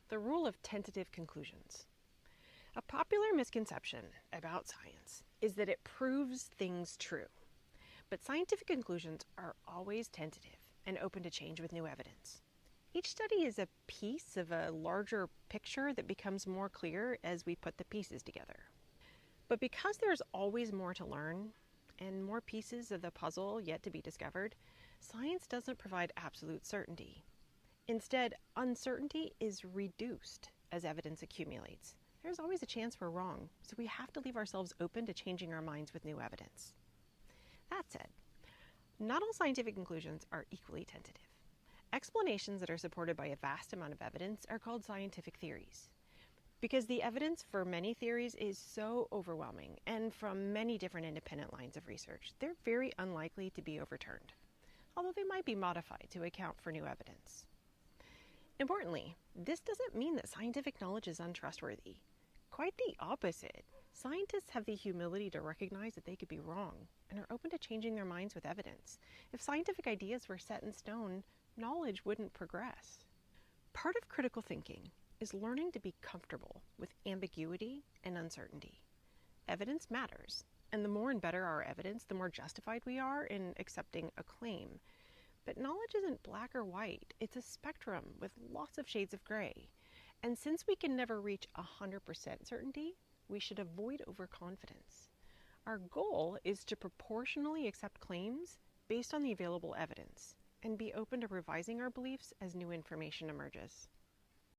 The rule of tentative conclusions. A popular misconception about science is that it proves things true. But scientific conclusions are always tentative and open to change with new evidence. Each study is a piece of a larger picture that becomes more clear as we put the pieces together. But because there's always more to learn and more pieces of the puzzle yet to be discovered, science doesn't provide absolute certainty. Instead, uncertainty is reduced as evidence accumulates. There's always a chance we're wrong, so we have to leave ourselves open to changing our minds with new evidence. That said, not all scientific conclusions are equally tentative. Explanations that are supported by a vast amount of evidence are called scientific theories. Because the evidence for many theories is so overwhelming and from many different independent lines of research, they're very unlikely to be overturned, although they might be modified to account for new evidence. Importantly, this doesn't mean that scientific knowledge is untrustworthy. Quite the opposite. Scientists have the humility to recognize that they could be wrong and are open to changing their minds with evidence. If scientific ideas were set in stone, knowledge wouldn't progress. Part of critical thinking is learning to be comfortable with ambiguity and uncertainty. Evidence matters, and the more and better our evidence, the more justified we are in accepting a claim. But knowledge isn't black or white. It's a spectrum with lots of shades of gray. And since we can never reach 100% certainty, we should avoid overconfidence. Our goal is to proportionally accept claims based on the available evidence and be open to revising our beliefs as new information emerges.